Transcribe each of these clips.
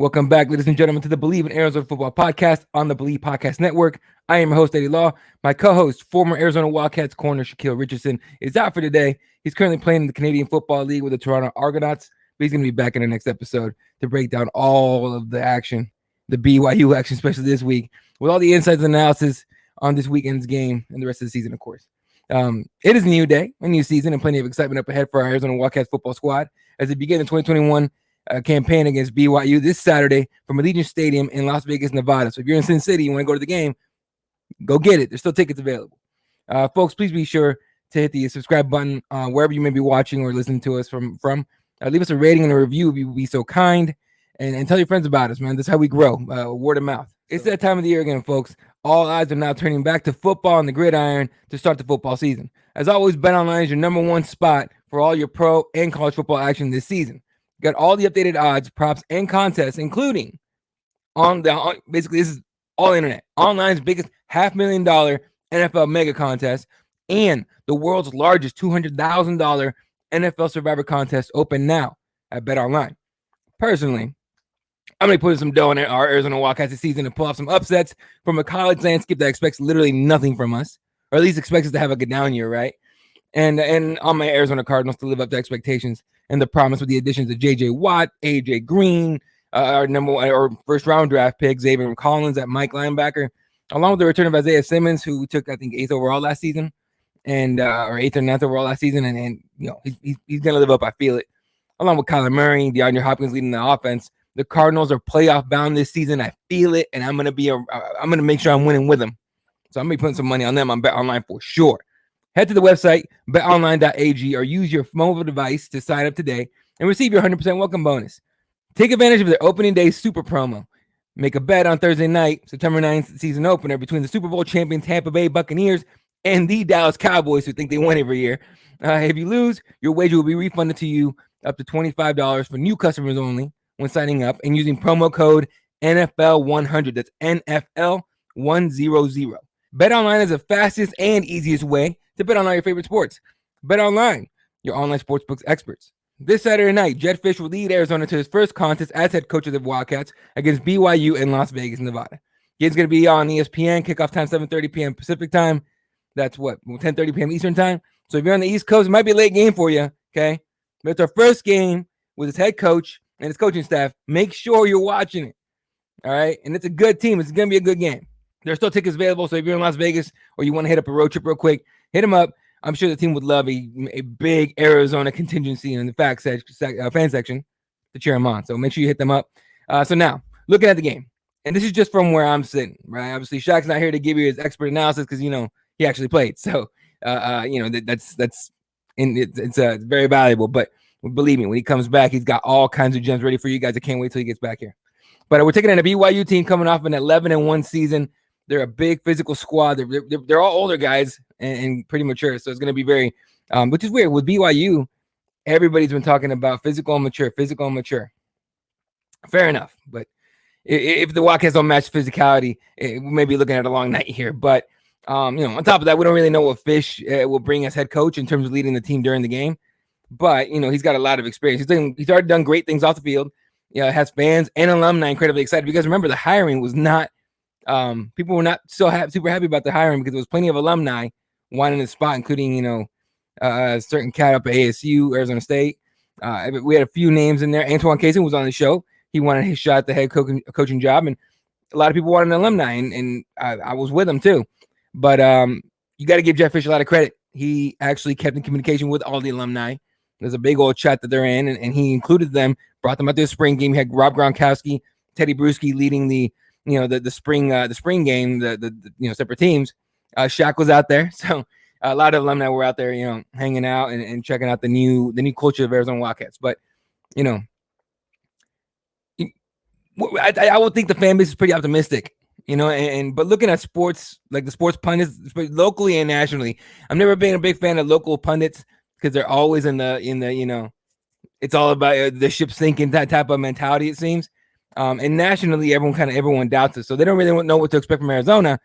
Welcome back, ladies and gentlemen, to the Bleav in Arizona Football podcast on the Bleav Podcast Network. I am your host, Eddie Law. My co-host, former Arizona Wildcats corner Shaquille Richardson, is out for today. He's currently playing in the Canadian Football League with the Toronto Argonauts, but he's going to be back in the next episode to break down all of the action, the BYU action, especially this week, with all the insights and analysis on this weekend's game and the rest of the season, of course. It is a new day, a new season, and plenty of excitement up ahead for our Arizona Wildcats football squad as they begin the 2021 campaign against BYU this Saturday from Allegiant Stadium in Las Vegas, Nevada. So if you're in Sin City, you want to go to the game, go get it. There's still tickets available. Folks, please be sure to hit the subscribe button wherever you may be watching or listening to us from. Leave us a rating and a review if you would be so kind, and tell your friends about us, man. That's how we grow, word of mouth. It's that time of the year again, folks. All eyes are now turning back to football on the gridiron to start the football season. As always, BetOnline is your number one spot for all your pro and college football action this season. Got all the updated odds, props, and contests, including basically this is all internet. Online's biggest $500,000 NFL mega contest and the world's largest $200,000 NFL Survivor contest open now at BetOnline. Personally, I'm going to put some dough in our Arizona Wildcats this season to pull off some upsets from a college landscape that expects literally nothing from us, or at least expects us to have a good down year, right? And on my Arizona Cardinals to live up to expectations and the promise with the additions of J.J. Watt, A.J. Green, our number one or first round draft pick, Xavier Collins at Mike linebacker, along with the return of Isaiah Simmons, who took, I think, 8th overall last season, and or 8th or 9th overall last season. And you know, he's going to live up. I feel it. Along with Kyler Murray, DeAndre Hopkins leading the offense. The Cardinals are playoff bound this season. I feel it, and I'm going to make sure I'm winning with them. So I'm going to be putting some money on them on BetOnline for sure. Head to the website, betonline.ag, or use your mobile device to sign up today and receive your 100% welcome bonus. Take advantage of their opening day super promo. Make a bet on Thursday night, September 9th season opener between the Super Bowl champion Tampa Bay Buccaneers and the Dallas Cowboys, who think they win every year. If you lose, your wager will be refunded to you up to $25 for new customers only when signing up and using promo code NFL100. That's NFL100. BetOnline is the fastest and easiest way to bet on all your favorite sports. BetOnline, your online sportsbooks experts. This Saturday night, Jedd Fisch will lead Arizona to his first contest as head coach of the Wildcats against BYU in Las Vegas, Nevada. Game's going to be on ESPN, kickoff time 7:30 p.m. Pacific time. That's 10:30 p.m. Eastern time. So if you're on the East Coast, it might be a late game for you, okay? But it's our first game with his head coach and his coaching staff. Make sure you're watching it, all right? And it's a good team. It's going to be a good game. There's still tickets available, so if you're in Las Vegas or you want to hit up a road trip real quick, hit them up. I'm sure the team would love a big Arizona contingency in the fan section to cheer them on. So make sure you hit them up. So now, looking at the game, and this is just from where I'm sitting, right? Obviously, Shaq's not here to give you his expert analysis because, you know, he actually played. So, you know, it's very valuable. But believe me, when he comes back, he's got all kinds of gems ready for you guys. I can't wait till he gets back here. But we're taking in a BYU team coming off an 11-1 season. They're a big physical squad. They're all older guys and pretty mature. So it's going to be very, which is weird. With BYU, everybody's been talking about physical and mature. Fair enough. But if the Wildcats don't match physicality, we may be looking at a long night here. But, you know, on top of that, we don't really know what Fisch will bring as head coach in terms of leading the team during the game. But, you know, he's got a lot of experience. He's already done great things off the field. Yeah, has fans and alumni incredibly excited because remember the hiring was not people were not super happy about the hiring because there was plenty of alumni wanting the spot, including, you know, a certain cat up at ASU, Arizona State. We had a few names in there. Antoine Kaysen was on the show. He wanted his shot at the head coaching job, and a lot of people wanted an alumni, and I was with him too. But you got to give Jedd Fisch a lot of credit. He actually kept in communication with all the alumni. There's a big old chat that they're in, and he included them, brought them out to the spring game. He had Rob Gronkowski, Teddy Bruschi leading the spring game, the separate teams. Shaq was out there, so a lot of alumni were out there, you know, hanging out and checking out the new culture of Arizona Wildcats. But you know, I would think the fan base is pretty optimistic, you know. But looking at sports, like the sports pundits, locally and nationally, I've never been a big fan of local pundits because they're always in the you know, it's all about the ship sinking, that type of mentality, it seems. And nationally, everyone doubts it. So they don't really know what to expect from Arizona,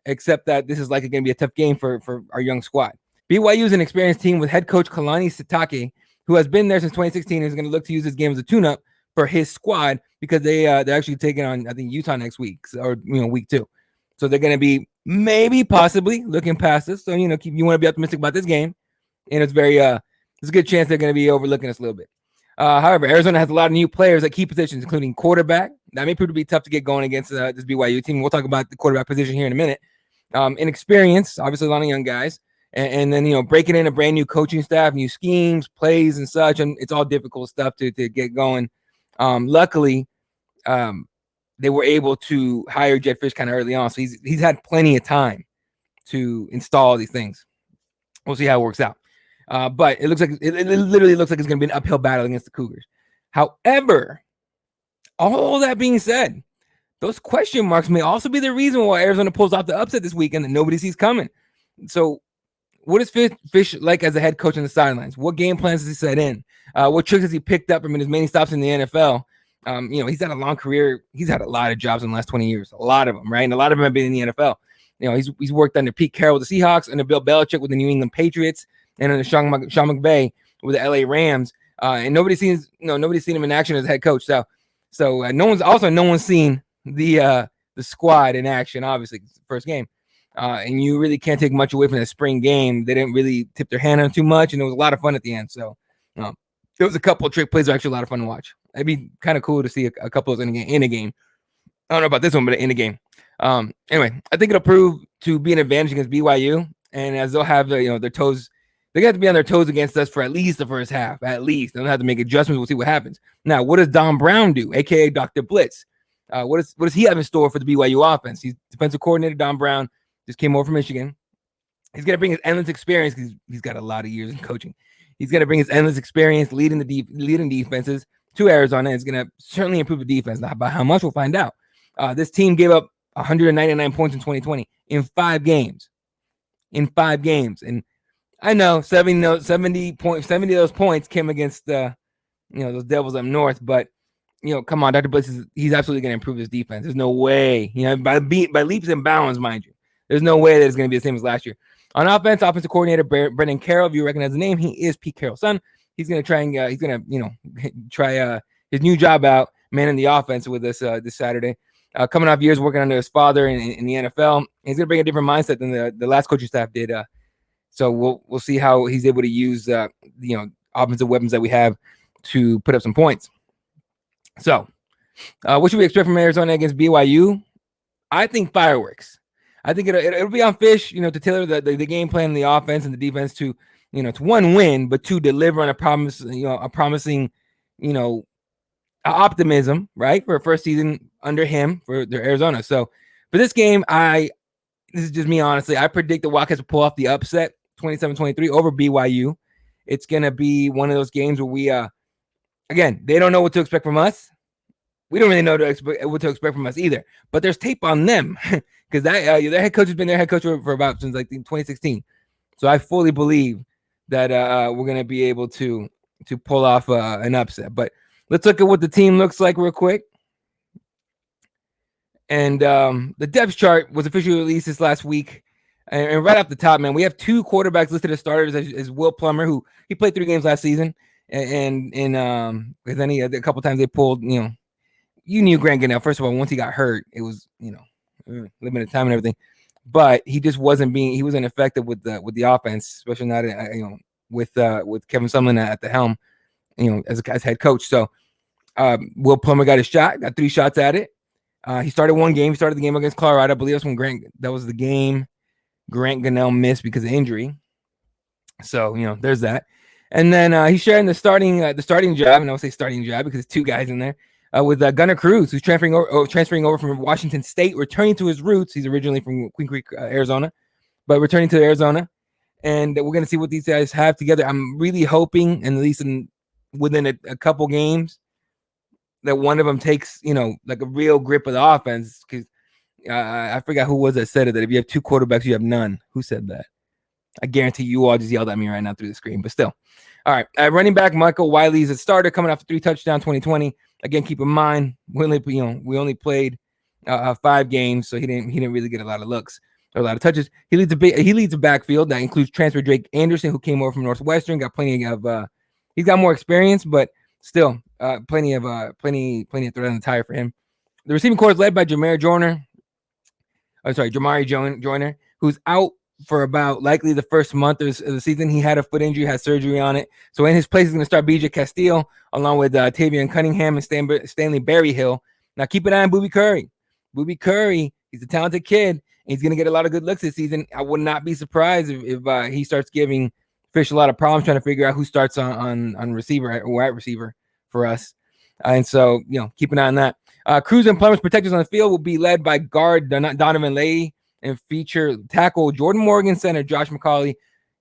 except that this is likely going to be a tough game for our young squad. BYU is an experienced team with head coach Kalani Sitake, who has been there since 2016 and is going to look to use this game as a tune-up for his squad because they're actually taking on, I think, Utah next week or week 2. So they're going to be maybe possibly looking past us. So you want to be optimistic about this game, and it's very there's a good chance they're going to be overlooking us a little bit. However, Arizona has a lot of new players at key positions, including quarterback. That may prove to be tough to get going against this BYU team. We'll talk about the quarterback position here in a minute. Inexperience, obviously a lot of young guys, and then breaking in a brand new coaching staff, new schemes, plays, and such, and it's all difficult stuff to get going. Luckily, they were able to hire Jedd Fisch kind of early on, so he's had plenty of time to install these things. We'll see how it works out. But it literally looks like it's going to be an uphill battle against the Cougars. However, all that being said, those question marks may also be the reason why Arizona pulls off the upset this weekend that nobody sees coming. So what is Fisch like as a head coach on the sidelines? What game plans does he set in? What tricks has he picked up from his many stops in the NFL? He's had a long career. He's had a lot of jobs in the last 20 years, a lot of them, right? And a lot of them have been in the NFL. He's worked under Pete Carroll with the Seahawks, under Bill Belichick with the New England Patriots, and under Sean McVay with the LA Rams. And nobody's seen him in action as a head coach. So no one's seen the squad in action. Obviously, it's the first game, and you really can't take much away from the spring game. They didn't really tip their hand on too much, and it was a lot of fun at the end. So there was a couple of trick plays that were actually a lot of fun to watch. It'd be kind of cool to see a couple of those in a game. I don't know about this one, but in a game. Anyway, I think it'll prove to be an advantage against BYU, and as they'll have their toes. They got to be on their toes against us for at least the first half. At least they'll have to make adjustments. We'll see what happens. Now, what does Don Brown do, aka Dr. Blitz? What does he have in store for the BYU offense? He's defensive coordinator. Don Brown just came over from Michigan. He's going to bring his endless experience because he's got a lot of years in coaching. He's going to bring his endless experience leading defenses to Arizona. It's going to certainly improve the defense. Now, by how much, we'll find out. This team gave up 199 points in 2020 in 5 games. And I know 70 of those points came against those Devils up north, but come on, Dr. Blitz he's absolutely going to improve his defense. There's no way, by leaps and bounds, mind you. There's no way that it's going to be the same as last year. On offense, offensive coordinator Brendan Carroll, if you recognize the name, he is Pete Carroll's son. He's going to try his new job out, manning the offense with us this Saturday. Coming off years working under his father in the NFL, he's going to bring a different mindset than the last coaching staff did. So we'll see how he's able to use the offensive weapons that we have to put up some points. So what should we expect from Arizona against BYU? I think fireworks. I think it'll be on Fisch, to tailor the game plan and the offense and the defense to to one win, but to deliver on a promising optimism, right, for a first season under him for Arizona. So for this game, this is just me honestly. I predict the Wildcats will pull off the upset 27-23 over BYU. It's gonna be one of those games where we again, they don't know what to expect from us. We don't really know what to expect from us either. But there's tape on them because their head coach has been their head coach for about since 2016. So I fully Bleav that we're gonna be able to pull off an upset. But let's look at what the team looks like real quick. And the depth chart was officially released this last week. And right off the top, man, we have 2 quarterbacks listed as starters as Will Plummer, who he played 3 games last season. And then a couple times they pulled, you knew Grant Gunnell. First of all, once he got hurt, it was, limited time and everything. But he just wasn't effective with the offense, especially not, with Kevin Sumlin at the helm, as head coach. So Will Plummer got 3 shots at it. He started one game. He started the game against Colorado. I Bleav that's when that was the game Grant Gunnell missed because of injury. So, there's that. And then he's sharing the starting job, and I would say starting job because it's 2 guys in there, with Gunnar Cruz, who's transferring over from Washington State, returning to his roots. He's originally from Queen Creek, Arizona, but returning to Arizona. And we're going to see what these guys have together. I'm really hoping, and at least within a couple games, that one of them takes, like a real grip of the offense. Because I forgot who was that said it, that if you have 2 quarterbacks, you have none. Who said that? I guarantee you all just yelled at me right now through the screen, but still. All right. Running back Michael Wiley is a starter coming off a 3 touchdown 2020. Again, keep in mind, we only played 5 games, so he didn't really get a lot of looks or a lot of touches. He leads a backfield that includes transfer Drake Anderson, who came over from Northwestern, got plenty of he's got more experience, but still plenty of thread on the tire for him. The receiving corps is led by Jamari Joyner, who's out for about likely the first month of the season. He had a foot injury, had surgery on it. So in his place is going to start BJ Castile along with Tavion Cunningham and Stanley Berryhill. Now keep an eye on Boobie Curry. Boobie Curry, he's a talented kid. He's going to get a lot of good looks this season. I would not be surprised if he starts giving Fish a lot of problems trying to figure out who starts on receiver or wide receiver for us. And so, keep an eye on that. Crews and Plumbers protectors on the field will be led by guard Donovan Leahy and feature tackle Jordan Morgan, center Josh McCauley,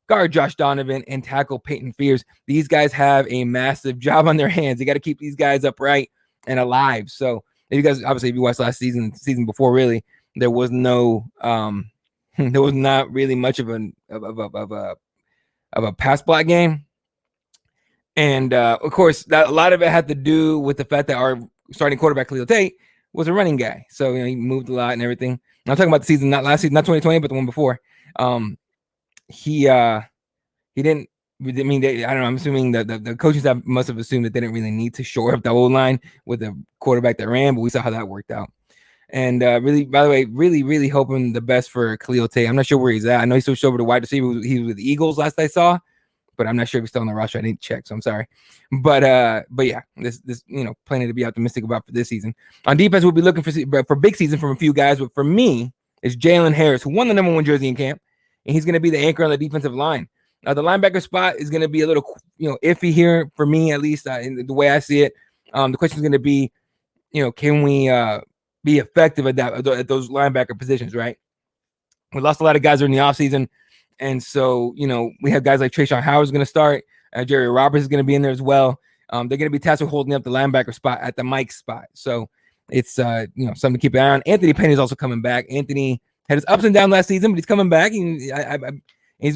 guard Josh Donovan, and tackle Peyton Fears. These guys have a massive job on their hands. They got to keep these guys upright and alive. So if you guys, obviously, if you watched last season before, really, there was no, there was not really much of a pass block game. And of course, a lot of it had to do with the fact that our starting quarterback, Khalil Tate, was a running guy. So, he moved a lot and everything. And I'm talking about the season, not last season, not 2020, but the one before. He didn't, I don't know, I'm assuming that the coaching staff must have assumed that they didn't really need to shore up the old line with a quarterback that ran, but we saw how that worked out. And really, by the way, really hoping the best for Khalil Tate. I'm not sure where he's at. I know he switched over to wide receiver. He was with the Eagles last I saw, but I'm not sure if he's still on the roster. I didn't check, so I'm sorry. But yeah, this plenty to be optimistic about for this season. On defense, we'll be looking for big season from a few guys. But for me, it's Jalen Harris, who won the number 1 jersey in camp, and he's going to be the anchor on the defensive line. The linebacker spot is going to be a little, iffy here for me, at least in the way I see it. The question is going to be, can we be effective at those linebacker positions, right? We lost a lot of guys during the offseason. And so, we have guys like Trayshawn Howard's going to start. Jerry Roberts is going to be in there as well. They're going to be tasked with holding up the linebacker spot at the Mike spot. So it's, something to keep an eye on. Anthony Penny is also coming back. Anthony had his ups and downs last season, but he's coming back. He's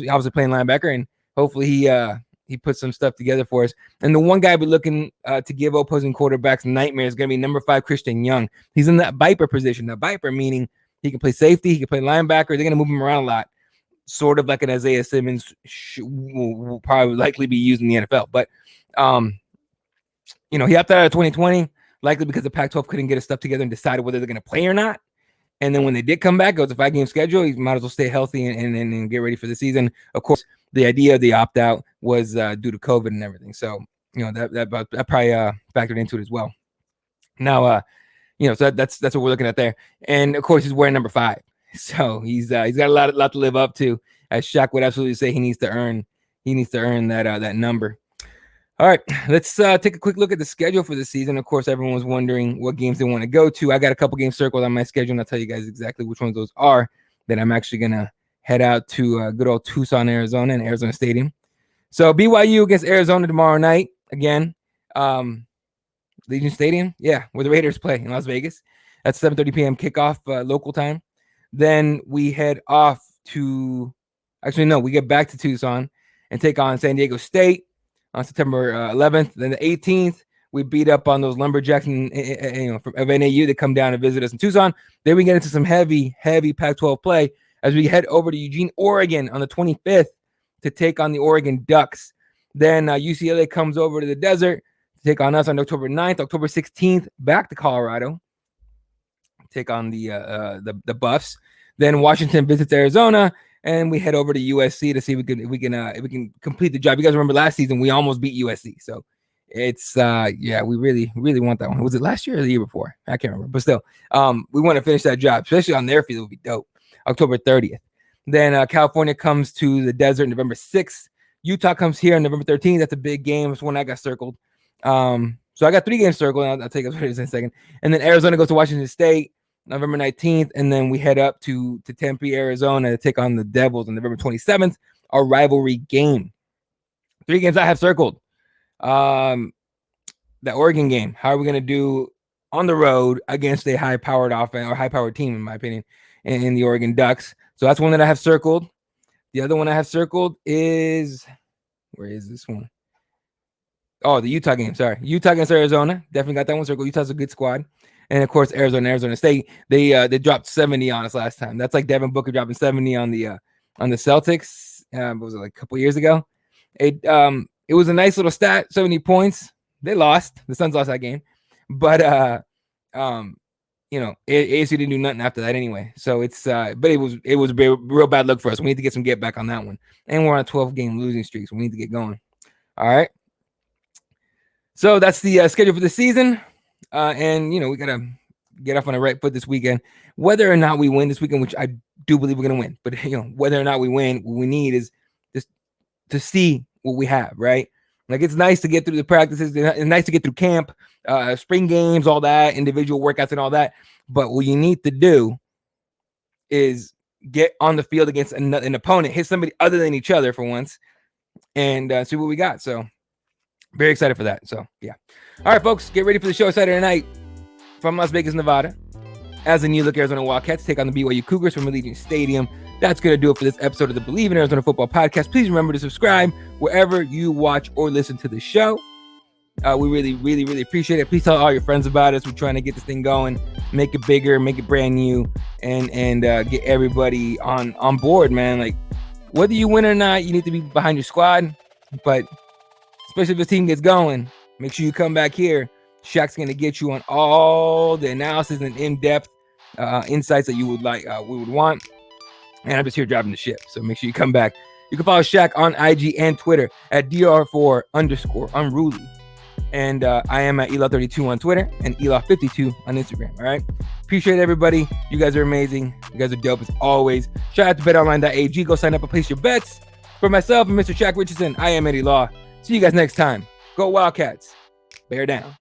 obviously playing linebacker, and hopefully he puts some stuff together for us. And the one guy we're looking to give opposing quarterbacks nightmare is going to be number 5, Christian Young. He's in that Viper position. Now, Viper meaning he can play safety, he can play linebacker. They're going to move him around a lot, sort of like an Isaiah Simmons will probably likely be used in the NFL. But, he opted out of 2020, likely because the Pac-12 couldn't get his stuff together and decided whether they're going to play or not. And then when they did come back, it was a 5-game schedule. You might as well stay healthy and get ready for the season. Of course, the idea of the opt-out was due to COVID and everything. So, that probably factored into it as well. Now, so that's what we're looking at there. And of course, he's wearing number 5. So he's got a lot to live up to. As Shaq would absolutely say, he needs to earn that number. All right, let's take a quick look at the schedule for the season. Of course, everyone's wondering what games they want to go to. I got a couple games circled on my schedule, and I'll tell you guys exactly which ones those are. Then I'm actually gonna head out to good old Tucson, Arizona, and Arizona Stadium. So BYU against Arizona tomorrow night again. Legion Stadium, where the Raiders play in Las Vegas. That's 7:30 p.m. kickoff local time. Then we head off to, we get back to Tucson and take on San Diego State on September 11th. Then the 18th, we beat up on those Lumberjacks from NAU that come down and visit us in Tucson. Then we get into some heavy Pac-12 play as we head over to Eugene, Oregon on the 25th to take on the Oregon Ducks. Then UCLA comes over to the desert to take on us on October 9th. October 16th, back to Colorado, take on the Buffs. Then Washington visits Arizona, and we head over to USC to see if we can complete the job. You guys remember last season we almost beat USC, so it's we really want that one. Was it last year or the year before? I can't remember, but still, we want to finish that job, especially on their field. It would be dope. October 30th. Then California comes to the desert November 6th. Utah comes here on November 13th. That's a big game. It's one I got circled. So I got 3 games circled. I'll take it in a second. And then Arizona goes to Washington State November 19th, and then we head up to Tempe, Arizona to take on the Devils on November 27th, our rivalry game. 3 games I have circled. The Oregon game. How are we going to do on the road against a high-powered offense or high-powered team, in my opinion, in the Oregon Ducks? So that's one that I have circled. The other one I have circled is, where is this one? Oh, the Utah game. Sorry. Utah against Arizona. Definitely got that one circled. Utah's a good squad. And of course, Arizona State. They dropped 70 on us last time. That's like Devin Booker dropping 70 on the Celtics. Was it like a couple years ago? It was a nice little stat, 70 points. They lost. The Suns lost that game, but ASU didn't do nothing after that anyway. So it's but it was a real bad look for us. We need to get some get back on that one, and we're on a 12-game losing streak, so we need to get going. All right. So that's the schedule for the season, and we gotta get off on the right foot this weekend. Whether or not we win this weekend, which I do believe we're gonna win, but whether or not we win, what we need is just to see what we have, right? Like, it's nice to get through the practices. It's nice to get through camp, spring games, all that, individual workouts and all that. But what you need to do is get on the field against an opponent, hit somebody other than each other for once, and see what we got. So very excited for that. So, yeah. All right, folks, get ready for the show Saturday night from Las Vegas, Nevada, as the New Look Arizona Wildcats take on the BYU Cougars from Allegiant Stadium. That's going to do it for this episode of the Bleav in Arizona Football podcast. Please remember to subscribe wherever you watch or listen to the show. We really, really, really appreciate it. Please tell all your friends about us. We're trying to get this thing going, make it bigger, make it brand new, and get everybody on board, man. Like, whether you win or not, you need to be behind your squad. But especially if this team gets going, make sure you come back here. Shaq's going to get you on all the analysis and in-depth insights that you would we would want. And I'm just here driving the ship, so make sure you come back. You can follow Shaq on IG and Twitter at dr4_unruly. And I am at Ela32 on Twitter and Ela52 on Instagram. All right. Appreciate everybody. You guys are amazing. You guys are dope as always. Shout out to betonline.ag. Go sign up and place your bets. For myself and Mr. Shaq Richardson, I am Eddie Law. See you guys next time. Go Wildcats. Bear down.